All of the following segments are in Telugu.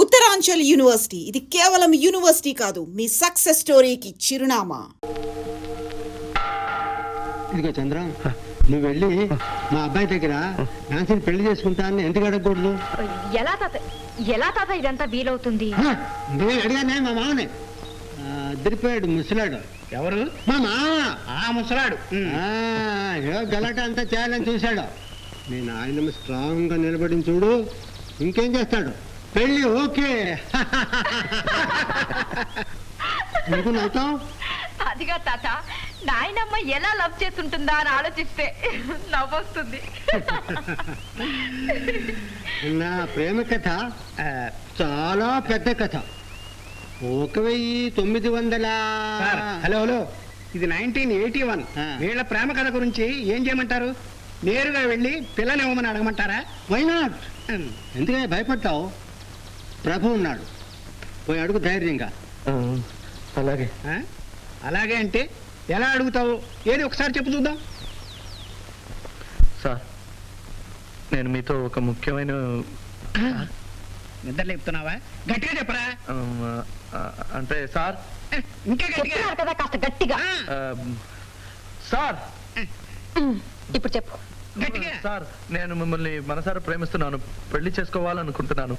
ఉత్తరాంచల్ యూనివర్సిటీ ఇది కేవలం యూనివర్సిటీ కాదు, మీ సక్సెస్ స్టోరీకి చిరునామా. ఇదిగో చంద్ర, నువ్వు వెళ్ళి మా అబ్బాయి దగ్గర నాన్సీని పెళ్లి చేసుకుంటా అని ఎందుకు అడగకూడదు? ఎలా తాత ఇదంతా వీలవుతుంది? నేను అడిగానే మా మామనే. అదిరిపోయాడు ముసలాడు. ఎవరు? మా మామ. ఆ ముసలాడు. గలాట అంతా చేయాలని చూశాడు. నేను ఆయన స్ట్రాంగ్ గా నిలబడి చూడు, ఇంకేం చేస్తాడు? పెళ్ళి ఓకే. అదిగా తాత, నాయనమ్మ ఎలా లవ్ చేస్తుంటుందా అని ఆలోచిస్తే నవ్వొస్తుంది. నా ప్రేమ కథ చాలా పెద్ద కథ. 1900. హలో హలో, ఇది 1981. వీళ్ళ ప్రేమ కథ గురించి ఏం చేయమంటారు? నేరుగా వెళ్ళి పిల్లని ఇవ్వమని అడగమంటారా? Why not? ఎందుకని భయపడతావు? ప్రభు ఉన్నాడు, పోయి అడుగు ధైర్యంగా. అలాగే. అలాగే అంటే ఎలా అడుగుతావు? ఏది ఒకసారి చెప్పు చూద్దాం. సార్, నేను మీతో ఒక ముఖ్యమైన... నిద్ర లేపుతున్నావా? గట్టిగా చెప్పరా. అంటే సార్, ఇంకా గట్టిగా కదా, కాస్త గట్టిగా. సార్ ఇప్పుడు చెప్పు. గట్టిగా. సార్, నేను మిమ్మల్ని మనసారా ప్రేమిస్తున్నాను, పెళ్లి చేసుకోవాలనుకుంటున్నాను.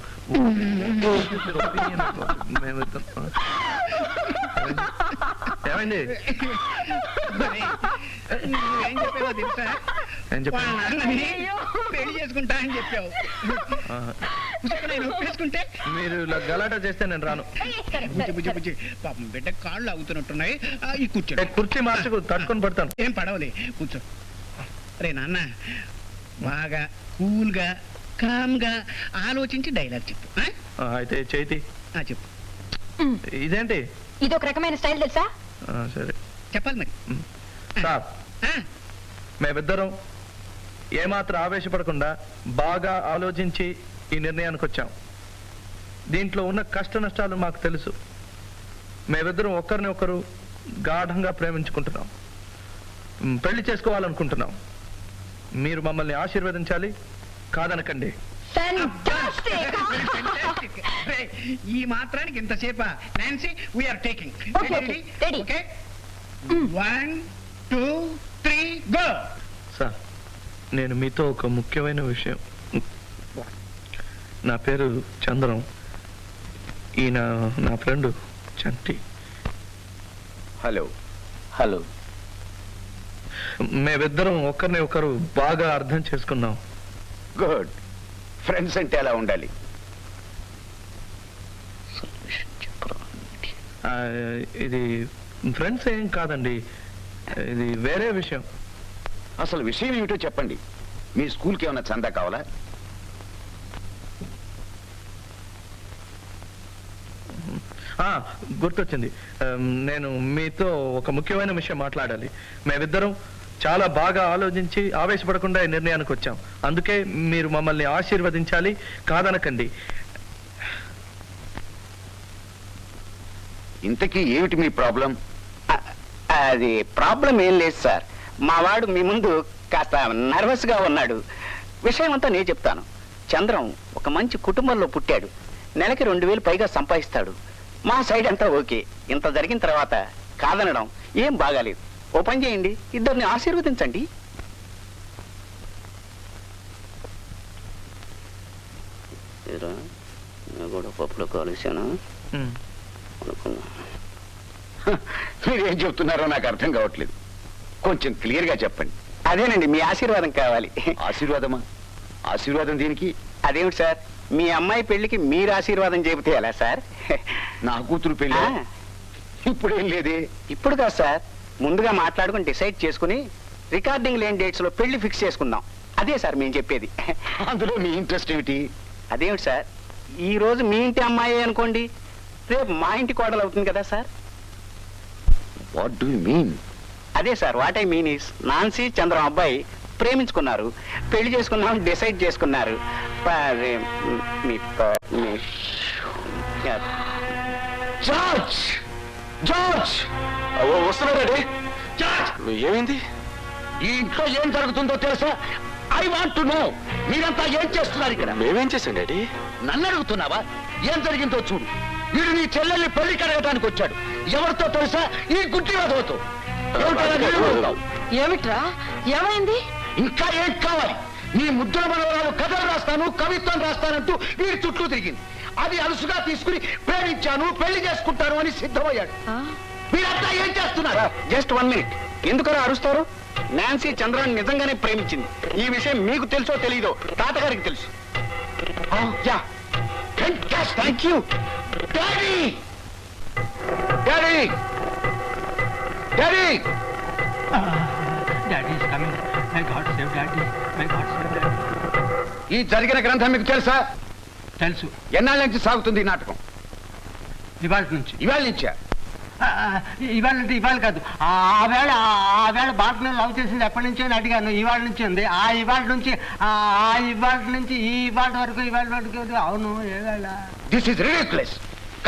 ఏమండి? ఏం చెప్పావో తెలుసా? పెళ్లి చేసుకుంటా అని చెప్పావు. నేను ఒప్పేసుకుంటే మీరు ఇలా గలాటా చేస్తే నేను రాను. పాపం బిడ్డ కాళ్ళు అవుతున్నట్టున్నాయి. ఈ కూర్చో. కుర్చీ మార్చుకు తట్టుకొని పడతాను. ఏం పడవలే, కూర్చో. రే నాన్న, బాగా కూల్గా కామ్గా ఆలోచించి డైలాగ్ చెప్పు. అయితే చేతి చెప్పు. ఇదేంటి? ఇది ఒక రకమైన స్టైల్ తెలుసా? సరే చెప్పాలి మరి. సార్, మేమిద్దరం ఏమాత్రం ఆవేశపడకుండా బాగా ఆలోచించి ఈ నిర్ణయానికి వచ్చాం. దీంట్లో ఉన్న కష్ట నష్టాలు మాకు తెలుసు. మేమిద్దరం ఒకరిని ఒకరు గాఢంగా ప్రేమించుకుంటున్నాం, పెళ్లి చేసుకోవాలనుకుంటున్నాం. మీరు మమ్మల్ని ఆశీర్వదించాలి, కాదనకండి. ఈ మాత్రానికి ఇంతసేపా? Nancy, we're taking. Okay, 1 2 3 go. Sir, నేను మీతో ఒక ముఖ్యమైన విషయం. నా పేరు చంద్రం, ఈయన నా ఫ్రెండ్ చంటి. Hello hello. మేమిద్దరం ఒకరిని ఒకరు బాగా అర్థం చేసుకున్నాం. గుడ్. ఫ్రెండ్స్ అంటే ఎలా ఉండాలి? ఇది ఫ్రెండ్స్ ఏం కాదండి, ఇది వేరే విషయం. అసలు విషయం ఏమిటో చెప్పండి. మీ స్కూల్కి ఏమైనా చందా కావాలా? గుర్తొచ్చింది. నేను మీతో ఒక ముఖ్యమైన విషయం మాట్లాడాలి. మేమిద్దరం చాలా బాగా ఆలోచించి ఆవేశపడకుండా ఈ నిర్ణయానికి వచ్చాం. అందుకే మీరు మమ్మల్ని ఆశీర్వదించాలి, కాదనకండి. ఇంతకీ ఏమిటి మీ ప్రాబ్లం? అది ప్రాబ్లం ఏం లేదు సార్. మా వాడు మీ ముందు కాస్త నర్వస్గా ఉన్నాడు. విషయం అంతా నేను చెప్తాను. చంద్రం ఒక మంచి కుటుంబంలో పుట్టాడు. నెలకి 2000 పైగా సంపాదిస్తాడు. మా సైడ్ అంతా ఓకే. ఇంత జరిగిన తర్వాత కాదనడం ఏం బాగాలేదు. ఓ పని చేయండి, ఇద్దరిని ఆశీర్వదించండి. కూడా పప్పులో కాలుసాను. మీరేం చెప్తున్నారో నాకు అర్థం కావట్లేదు. కొంచెం క్లియర్గా చెప్పండి. అదేనండి, మీ ఆశీర్వాదం కావాలి. ఆశీర్వాదమా? ఆశీర్వాదం దీనికి? అదేమిటి సార్, మీ అమ్మాయి పెళ్లికి మీరు ఆశీర్వాదం చెబితే ఎలా సార్? నా కూతురు పెళ్లి ఇప్పుడేం లేదే. ఇప్పుడు కాదు సార్, ముందుగా మాట్లాడుకుని డిసైడ్ చేసుకుని రికార్డింగ్ లేని డేట్స్ లో పెళ్లి ఫిక్స్ చేసుకుందాం. అదే సార్ మేము చెప్పేది. అందులో మీ ఇంట్రెస్ట్ ఏమిటి? అదేమిటి సార్, ఈ రోజు మీ ఇంటి అమ్మాయి అనుకోండి, రేపు మా ఇంటి కోడలు అవుతుంది కదా sir. What do you mean? అదే sir, what I mean is, Nancy Chandram అబ్బాయి ప్రేమించుకున్నారు, పెళ్లి చేసుకున్నాం డిసైడ్ చేసుకున్నారు. జార్జ్, జార్జ్ వస్తున్నారండి. ఏమైంది? ఈ ఇంట్లో ఏం జరుగుతుందో తెలుసా? I want to know. మీరంతా ఏం చేస్తున్నారు ఇక్కడ? మేమేం చేశాం డాడీ? నన్ను అడుగుతున్నావా? ఏం జరిగిందో చూడు. వీడు నీ చెల్లెల్ని పెళ్లి కడగటానికి వచ్చాడు. ఎవరితో తెలుసా? ఈ గుడ్డి వదవుతూ. ఏమిట్రా ఏమైంది? ఇంకా ఏం కావాలి? నీ ముద్దుల మనవరాలు కథలు రాస్తాను, కవిత్వం రాస్తానంటూ వీడి చుట్టూ తిరిగింది. అది అలుసుగా తీసుకుని ప్రేమించాను, పెళ్లి చేసుకుంటాను అని సిద్ధమయ్యాడు. మీరంతా ఏం చేస్తున్నారు? Just 1 minute. ఎందుకలా అరుస్తారు? నాన్సీ చంద్రాన్ని నిజంగానే ప్రేమించింది. ఈ విషయం మీకు తెలుసో తెలీదో తాతగారికి తెలుసు. Yeah, thank you. Daddy daddy daddy ఈ జరిగిన గ్రంథం మీకు తెలుసా? తెలుసు. ఎన్నాళ్ళ నుంచి సాగుతుంది ఈ నాటకం? ఇవాళ నుంచి. ఇవాళ నుంచా? ఇవాళ కాదు. ఆ వేళ బాటను లవ్ చేసింది ఎప్పటి నుంచి అని అడిగాను. ఇవాళ నుంచి ఉంది. ఇవాళ నుంచి ఈ ఇవాళ వరకు అవును. ఏ వేళ? This is ridiculous.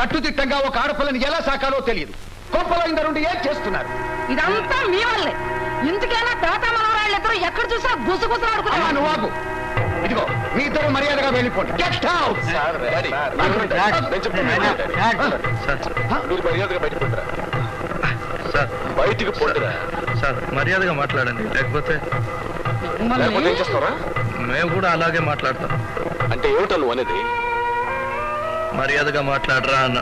కట్టుదిట్టంగా ఒక ఆడపిల్లని ఎలా సాకాలో తెలియదు. కొంపలో ఇంద నుండి ఏం చేస్తున్నారు? ఇదంతా మీ వల్లే. ఇందుకైనా తాత మనవరాళ్ళిద్దరూ ఎక్కడ చూసా గుసగుసలాడుకున్నారు. నువ్వు ఆగు. ఇదిగో మీ ఇద్దరు మర్యాదగా వెళ్ళిపోండి. Get out. మీరు మర్యాదగా బయటపడరా సార్? బయటికి పోతురా సార్. మర్యాదగా మాట్లాడండి, లేకపోతే ఏం చేస్తారా? మేము కూడా అలాగే మాట్లాడతాం. అంటే ఏమిటో నువ్వు అనేది? మర్యాదగా మాట్లాడరా అన్న.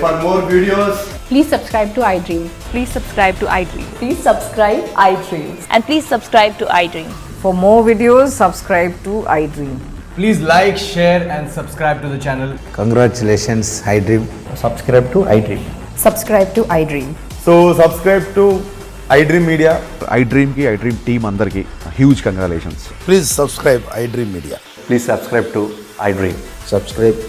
For more videos, Please subscribe to iDream. Please subscribe to iDream. Please subscribe iDream. And please subscribe to iDream. For more videos, subscribe to iDream. please like, share and subscribe to the channel. Congratulations, iDream. Subscribe to iDream. Subscribe to iDream. So subscribe to iDream Media. iDream ki iDream team andarki huge congratulations. Please subscribe iDream Media. Please subscribe to iDream. Subscribe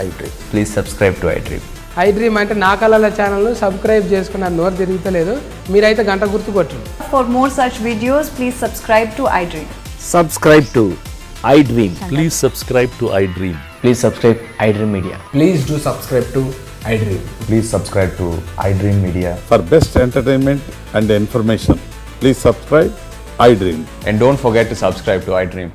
iDream. Please subscribe to iDream. iDream అంటే నా కళల ఛానల్ సబ్స్క్రైబ్ చేసుకున్న నోరు తిరుగుతలేదు. మీరైతే గంట గుర్తు కొట్టండి. For more such videos, please subscribe to iDream. Subscribe to iDream. Please subscribe to iDream. Please subscribe iDream Media. Please do subscribe to iDream. Please subscribe to iDream Media. For best entertainment and information, please subscribe iDream. And don't forget to subscribe to iDream.